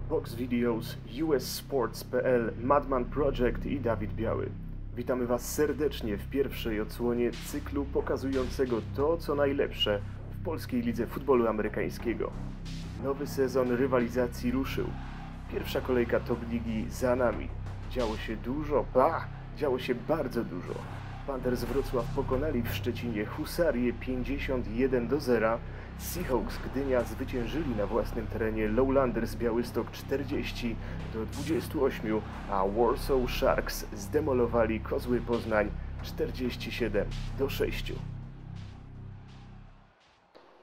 Box Videos, USSports.pl, Madman Project i Dawid Biały. Witamy Was serdecznie w pierwszej odsłonie cyklu pokazującego to, co najlepsze w polskiej lidze futbolu amerykańskiego. Nowy sezon rywalizacji ruszył. Pierwsza kolejka top ligi za nami. Działo się dużo, działo się bardzo dużo. Panthers Wrocław pokonali w Szczecinie Husarię 51-0. Seahawks Gdynia zwyciężyli na własnym terenie Lowlanders Białystok 40-28, a Warsaw Sharks zdemolowali Kozły Poznań 47-6.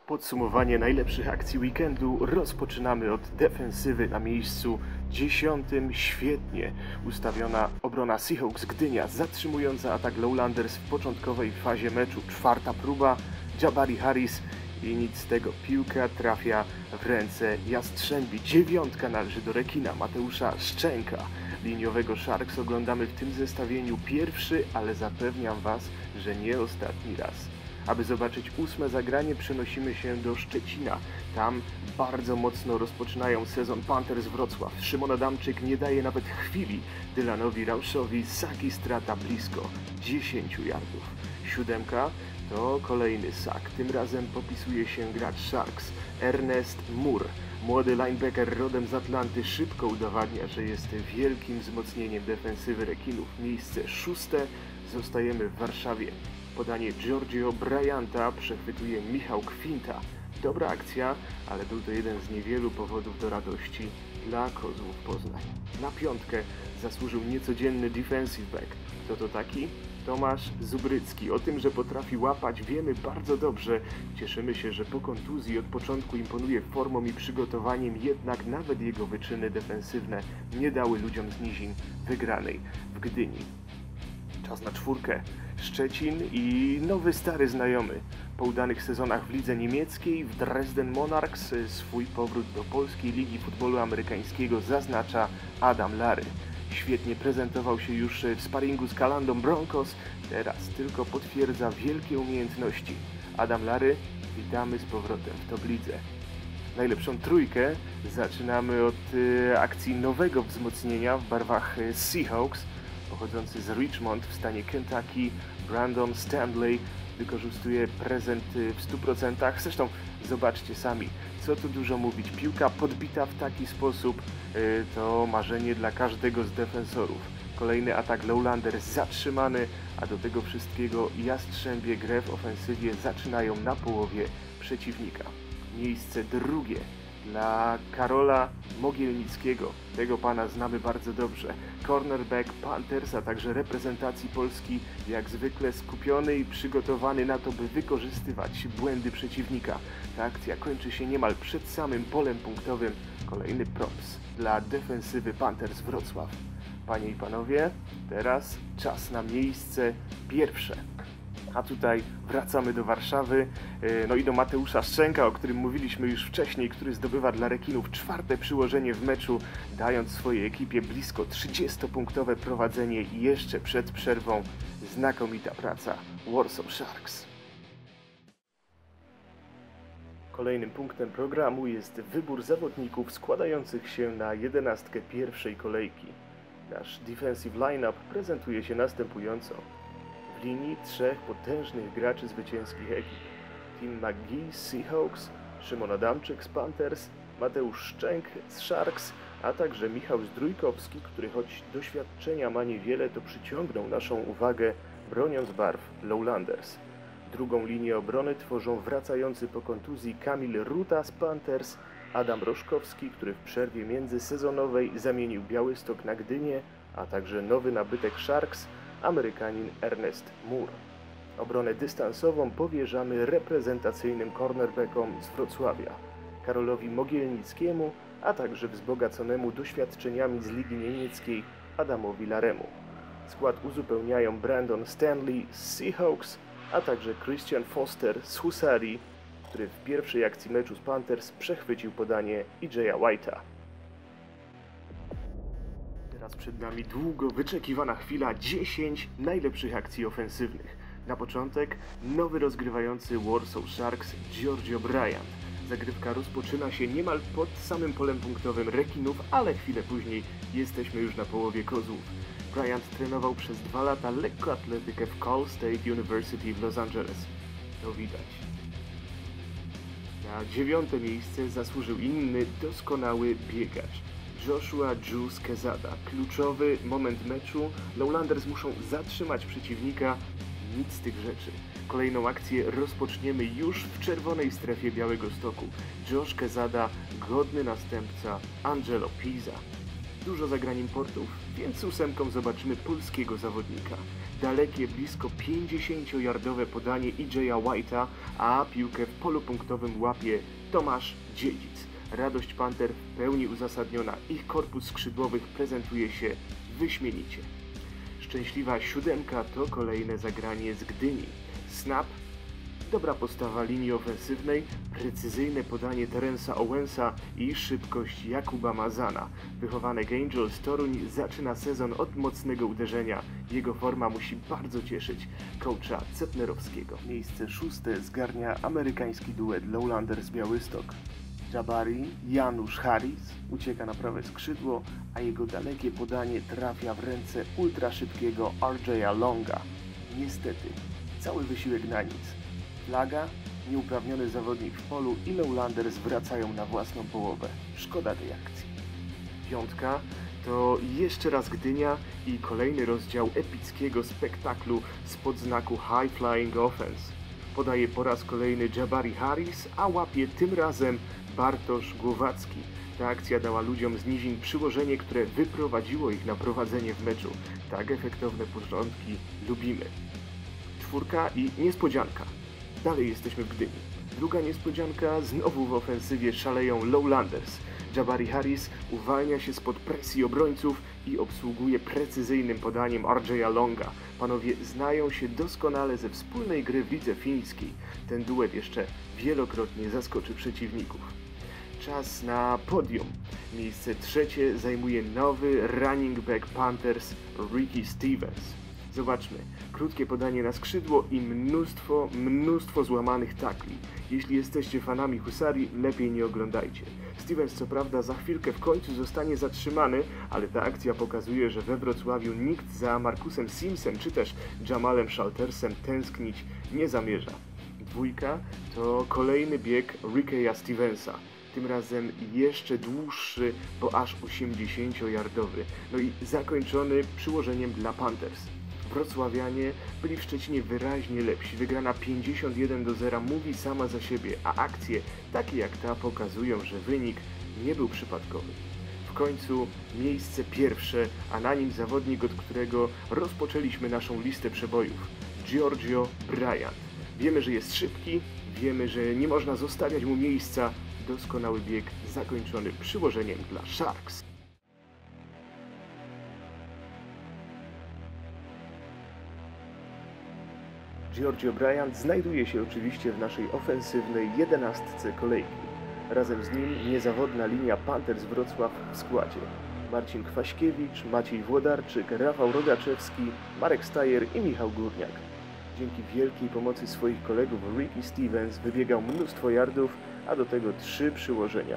Podsumowanie najlepszych akcji weekendu rozpoczynamy od defensywy na miejscu 10. Świetnie ustawiona obrona Seahawks Gdynia, zatrzymująca atak Lowlanders w początkowej fazie meczu. Czwarta próba, Jabari Harris i nic z tego. Piłka trafia w ręce Jastrzębi. Dziewiątka należy do rekina Mateusza Szczęka, liniowego Sharks. Oglądamy w tym zestawieniu pierwszy, ale zapewniam Was, że nie ostatni raz. Aby zobaczyć 8. zagranie, przenosimy się do Szczecina. Tam bardzo mocno rozpoczynają sezon Panthers Wrocław. Szymon Adamczyk nie daje nawet chwili Dylanowi Rauszowi. Sak i strata blisko 10 yardów. 7. to kolejny sak. Tym razem popisuje się gracz Sharks Ernest Moore. Młody linebacker rodem z Atlanty szybko udowadnia, że jest wielkim wzmocnieniem defensywy rekinów. Miejsce 6. Zostajemy w Warszawie. Podanie Giorgio Bryanta przechwytuje Michał Kwinta. Dobra akcja, ale był to jeden z niewielu powodów do radości dla Kozłów Poznań. Na 5. zasłużył niecodzienny defensive back. Kto to taki? Tomasz Zubrycki. O tym, że potrafi łapać, wiemy bardzo dobrze. Cieszymy się, że po kontuzji od początku imponuje formą i przygotowaniem, jednak nawet jego wyczyny defensywne nie dały ludziom z nizin wygranej w Gdyni. Czas na 4. Szczecin i nowy stary znajomy. Po udanych sezonach w lidze niemieckiej w Dresden Monarchs swój powrót do polskiej ligi futbolu amerykańskiego zaznacza Adam Lary. Świetnie prezentował się już w sparingu z Calandą Broncos, teraz tylko potwierdza wielkie umiejętności. Adam Lary, witamy z powrotem w top lidze. Najlepszą trójkę zaczynamy od akcji nowego wzmocnienia w barwach Seahawks. Pochodzący z Richmond w stanie Kentucky, Brandon Stanley wykorzystuje prezent w 100%. Zresztą zobaczcie sami, co tu dużo mówić. Piłka podbita w taki sposób to marzenie dla każdego z defensorów. Kolejny atak Lowlanders zatrzymany, a do tego wszystkiego Jastrzębie grę w ofensywie zaczynają na połowie przeciwnika. Miejsce 2. dla Karola Mogielnickiego. Tego pana znamy bardzo dobrze. Cornerback Panthers, a także reprezentacji Polski, jak zwykle skupiony i przygotowany na to, by wykorzystywać błędy przeciwnika. Ta akcja kończy się niemal przed samym polem punktowym. Kolejny props dla defensywy Panthers Wrocław. Panie i panowie, teraz czas na miejsce 1. A tutaj wracamy do Warszawy, no i do Mateusza Szczęka, o którym mówiliśmy już wcześniej, który zdobywa dla rekinów 4. przyłożenie w meczu, dając swojej ekipie blisko 30-punktowe prowadzenie i jeszcze przed przerwą znakomita praca Warsaw Sharks. Kolejnym punktem programu jest wybór zawodników składających się na 11 pierwszej kolejki. Nasz defensive line-up prezentuje się następująco. W linii 3 potężnych graczy zwycięskich ekip. Tim McGee z Seahawks, Szymon Adamczyk z Panthers, Mateusz Szczęk z Sharks, a także Michał Zdrójkowski, który choć doświadczenia ma niewiele, to przyciągnął naszą uwagę, broniąc barw Lowlanders. Drugą linię obrony tworzą wracający po kontuzji Kamil Ruta z Panthers, Adam Roszkowski, który w przerwie międzysezonowej zamienił Białystok na Gdynię, a także nowy nabytek Sharks, Amerykanin Ernest Moore. Obronę dystansową powierzamy reprezentacyjnym cornerbackom z Wrocławia, Karolowi Mogielnickiemu, a także wzbogaconemu doświadczeniami z ligi niemieckiej Adamowi Laremu. Skład uzupełniają Brandon Stanley z Seahawks, a także Christian Foster z Husarii, który w pierwszej akcji meczu z Panthers przechwycił podanie EJ'a White'a. Teraz przed nami długo wyczekiwana chwila 10 najlepszych akcji ofensywnych. Na początek nowy rozgrywający Warsaw Sharks Giorgio Bryant. Zagrywka rozpoczyna się niemal pod samym polem punktowym rekinów, ale chwilę później jesteśmy już na połowie kozłów. Bryant trenował przez 2 lata lekkoatletykę w Cal State University w Los Angeles. To widać. Na 9. miejsce zasłużył inny, doskonały biegacz. Joshua Juice Quezada. Kluczowy moment meczu. Lowlanders muszą zatrzymać przeciwnika. Nic z tych rzeczy. Kolejną akcję rozpoczniemy już w czerwonej strefie Białegostoku. Josh Quezada, godny następca Angelo Pisa. Dużo zagrań importów, więc 8 zobaczymy polskiego zawodnika. Dalekie, blisko 50-yardowe podanie EJ'a White'a, a piłkę w polu punktowym łapie Tomasz Dziedzic. Radość Panter w pełni uzasadniona. Ich korpus skrzydłowych prezentuje się wyśmienicie. Szczęśliwa 7 to kolejne zagranie z Gdyni. Snap, dobra postawa linii ofensywnej, precyzyjne podanie Terensa Owensa i szybkość Jakuba Mazana. Wychowanek Angels Toruń zaczyna sezon od mocnego uderzenia. Jego forma musi bardzo cieszyć coacha Cepnerowskiego. Miejsce 6 zgarnia amerykański duet Lowlanders Białystok. Jabari Janusz Harris ucieka na prawe skrzydło, a jego dalekie podanie trafia w ręce ultraszybkiego RJ'a Longa. Niestety, cały wysiłek na nic. Flaga, nieuprawniony zawodnik w polu i Lowlanders wracają na własną połowę. Szkoda tej akcji. 5 to jeszcze raz Gdynia i kolejny rozdział epickiego spektaklu spod znaku High Flying Offense. Podaje po raz kolejny Jabari Harris, a łapie tym razem Bartosz Głowacki. Ta akcja dała ludziom z nizin przyłożenie, które wyprowadziło ich na prowadzenie w meczu. Tak efektowne porządki lubimy. 4 i niespodzianka. Dalej jesteśmy w Gdyni. Druga niespodzianka, znowu w ofensywie szaleją Lowlanders. Jabari Harris uwalnia się spod presji obrońców i obsługuje precyzyjnym podaniem RJ'a Longa. Panowie znają się doskonale ze wspólnej gry w lidze fińskiej. Ten duet jeszcze wielokrotnie zaskoczy przeciwników. Czas na podium. Miejsce 3 zajmuje nowy running back Panthers Ricky Stevens. Zobaczmy, krótkie podanie na skrzydło i mnóstwo złamanych takli. Jeśli jesteście fanami husarii, lepiej nie oglądajcie. Stevens co prawda za chwilkę w końcu zostanie zatrzymany, ale ta akcja pokazuje, że we Wrocławiu nikt za Marcusem Simsem czy też Jamalem Shaltersem tęsknić nie zamierza. 2 to kolejny bieg Rickeya Stevensa. Tym razem jeszcze dłuższy, bo aż 80-yardowy. No i zakończony przyłożeniem dla Panthers. Wrocławianie byli w Szczecinie wyraźnie lepsi. Wygrana 51-0 mówi sama za siebie, a akcje takie jak ta pokazują, że wynik nie był przypadkowy. W końcu miejsce 1, a na nim zawodnik, od którego rozpoczęliśmy naszą listę przebojów. Giorgio Bryant. Wiemy, że jest szybki, wiemy, że nie można zostawiać mu miejsca. Doskonały bieg zakończony przyłożeniem dla Sharks. Giorgio Bryant znajduje się oczywiście w naszej ofensywnej 11 kolejki. Razem z nim niezawodna linia Panthers Wrocław w składzie. Marcin Kwaśkiewicz, Maciej Włodarczyk, Rafał Rogaczewski, Marek Stajer i Michał Górniak. Dzięki wielkiej pomocy swoich kolegów Ricky Stevens wybiegał mnóstwo yardów, a do tego 3 przyłożenia.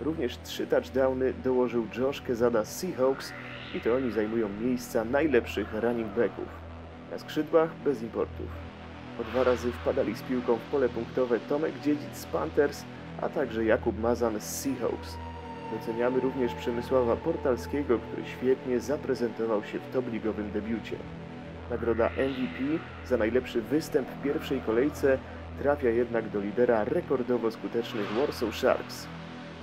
Również 3 touchdowny dołożył Josh Quezada z Seahawks i to oni zajmują miejsca najlepszych running backów. Na skrzydłach bez importów. Po 2 razy wpadali z piłką w pole punktowe Tomek Dziedzic z Panthers, a także Jakub Mazan z Seahawks. Doceniamy również Przemysława Portalskiego, który świetnie zaprezentował się w top-ligowym debiucie. Nagroda MVP za najlepszy występ w pierwszej kolejce trafia jednak do lidera rekordowo skutecznych Warsaw Sharks.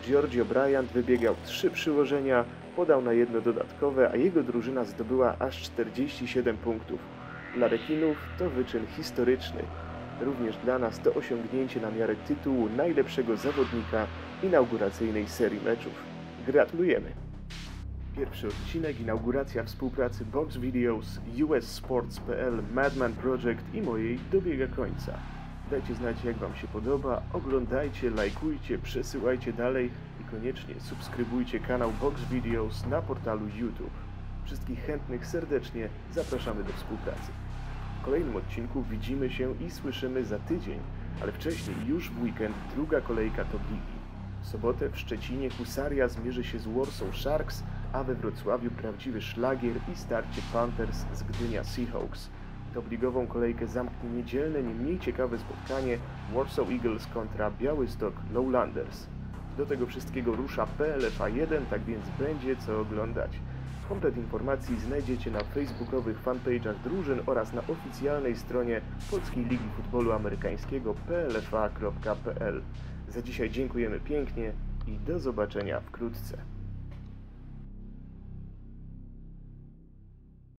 Giorgio Bryant wybiegał 3 przyłożenia, podał na 1 dodatkowe, a jego drużyna zdobyła aż 47 punktów. Dla rekinów to wyczyn historyczny. Również dla nas to osiągnięcie na miarę tytułu najlepszego zawodnika inauguracyjnej serii meczów. Gratulujemy! Pierwszy odcinek, inauguracja współpracy Box Videos, US Sports.pl, Madman Project i mojej dobiega końca. Dajcie znać, jak Wam się podoba, oglądajcie, lajkujcie, przesyłajcie dalej i koniecznie subskrybujcie kanał Box Videos na portalu YouTube. Wszystkich chętnych serdecznie zapraszamy do współpracy. W kolejnym odcinku widzimy się i słyszymy za tydzień. ale wcześniej, już w weekend, druga kolejka Top Ligi. W sobotę w Szczecinie Husaria zmierzy się z Warsaw Sharks, a we Wrocławiu prawdziwy szlagier i starcie Panthers z Gdynia Seahawks. Top-ligową kolejkę zamknie niedzielne, nie mniej ciekawe spotkanie Warsaw Eagles kontra Białystok Lowlanders. Do tego wszystkiego rusza PLFA 1, tak więc będzie co oglądać. Komplet informacji znajdziecie na facebookowych fanpage'ach drużyn oraz na oficjalnej stronie Polskiej Ligi Futbolu Amerykańskiego plfa.pl. Za dzisiaj dziękujemy pięknie i do zobaczenia wkrótce.